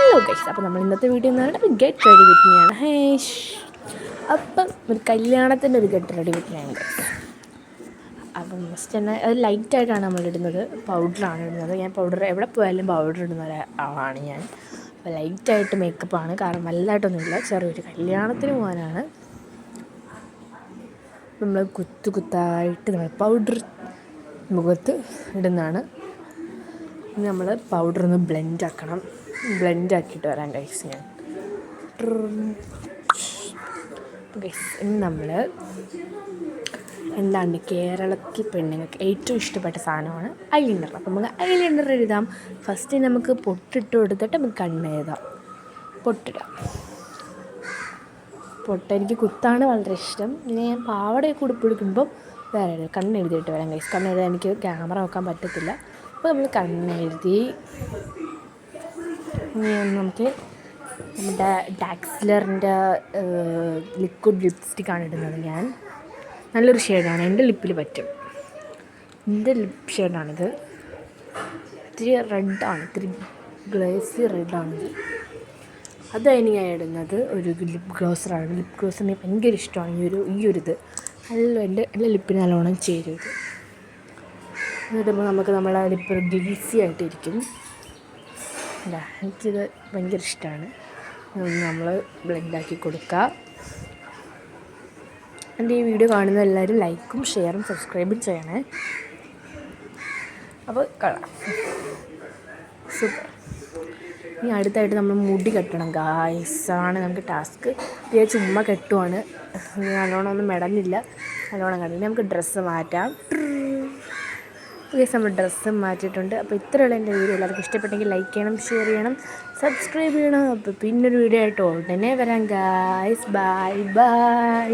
Hello guys, അപ്പോൾ നമ്മൾ ഇന്നത്തെ വീഡിയോ എന്ന് പറഞ്ഞാൽ ഗെറ്റ് റെഡി വിത്ത് മീ ആണ്. ഹേഷ്, അപ്പം ഒരു കല്യാണത്തിൻ്റെ ഒരു ഗെറ്റ് റെഡി വിത്ത് മീ ആണ് ഗൈസ്. അപ്പം ഫസ്റ്റ് തന്നെ അത് ലൈറ്റായിട്ടാണ് നമ്മളിടുന്നത്, പൗഡറാണ് ഇടുന്നത്. ഞാൻ പൗഡർ എവിടെ പോയാലും പൗഡർ ഇടുന്ന ഒരാളാണ് ഞാൻ. അപ്പോൾ ലൈറ്റായിട്ട് മേക്കപ്പാണ്, കാരണം വലുതായിട്ടൊന്നുമില്ല, ചെറിയൊരു കല്യാണത്തിന് പോകാനാണ്. നമ്മൾ കുത്തായിട്ട് നമ്മൾ പൗഡർ മുഖത്ത് ഇടുന്നതാണ്. നമ്മൾ പൗഡർ ഒന്ന് ബ്ലെൻഡ് ആക്കണം. ബ്ലെൻഡ് ആക്കിയിട്ട് വരാം ഗൈസ് ഞാൻ. ഗൈസ് ഇനി നമ്മൾ എന്താണ് കേരളത്തിൽ പെണ്ണുങ്ങൾക്ക് ഏറ്റവും ഇഷ്ടപ്പെട്ട സാധനമാണ് ഐലൈനർ. അപ്പം നമുക്ക് ഐലൈനർ എഴുതാം. ഫസ്റ്റ് നമുക്ക് പൊട്ടിട്ട് കൊടുത്തിട്ട് നമുക്ക് കണ്ണെഴുതാം. പൊട്ടിടാം. എനിക്ക് കുത്താണ് വളരെ ഇഷ്ടം. പിന്നെ ഞാൻ പാവടയൊക്കെ ഉടുപ്പെടുക്കുമ്പോൾ വേറെ കണ്ണെഴുതിയിട്ട് വരാം ഗൈസ്. കണ്ണെഴുതാൻ എനിക്ക് ക്യാമറ നോക്കാൻ പറ്റത്തില്ല. അപ്പോൾ നമ്മൾ കണ്ണെഴുതി ഇനി നമുക്ക് നമ്മുടെ ഡാക്സിലറിൻ്റെ ലിക്വിഡ് ലിപ്സ്റ്റിക്കാണ് ഇടുന്നത് ഞാൻ. നല്ലൊരു ഷെയ്ഡാണ്, എൻ്റെ ലിപ്പിൽ പറ്റും. എൻ്റെ ലിപ്പ് ഷെയ്ഡാണിത്. ഇത്തിരി റെഡാണ്, ഇത്തിരി ഗ്ലേസി റെഡാണിത്. അതായത് ഞാൻ ഇടുന്നത് ഒരു ലിപ്പ് ഗ്ലോസറാണ്. ലിപ്പ് ഗ്ലോസർ എനിക്ക് ഭയങ്കര ഇഷ്ടമാണ്. ഈ ഒരു ഇത് നല്ല എൻ്റെ ലിപ്പിന് നല്ലോണം ചേരും ഇത്. എന്നിട്ടിപ്പോൾ നമുക്ക് നമ്മളെ ലിപ്പ് ഗ്ലേസി ആയിട്ടിരിക്കും. എനിക്കിത് ഭയങ്കര ഇഷ്ടമാണ്. നമ്മൾ ബ്ലെൻഡാക്കി കൊടുക്കുക. എൻ്റെ ഈ വീഡിയോ കാണുന്ന എല്ലാവരും ലൈക്കും ഷെയറും സബ്സ്ക്രൈബും ചെയ്യണേ. അപ്പോൾ കാണാം. സൂപ്പർ. ഇനി അടുത്തായിട്ട് നമ്മൾ മുടി കെട്ടണം ഗായ്സാണ് നമുക്ക് ടാസ്ക്. ഞാൻ ചുമ്മാ കെട്ടുവാണ്, നല്ലോണം ഒന്നും മെടഞ്ഞില്ല, നല്ലോണം കണ്ടില്ല. നമുക്ക് ഡ്രസ്സ് മാറ്റാം. നമ്മൾ ഡ്രസ്സ് മാറ്റിയിട്ടുണ്ട്. അപ്പോൾ ഇത്രയുള്ള എൻ്റെ വീഡിയോ എല്ലാവർക്കും ഇഷ്ടപ്പെട്ടെങ്കിൽ ലൈക്ക് ചെയ്യണം, ഷെയർ ചെയ്യണം, സബ്സ്ക്രൈബ് ചെയ്യണം. അപ്പോൾ പിന്നൊരു വീഡിയോ ആയിട്ട് ഉടനെ വരാം ഗായ്സ്. Bye bye.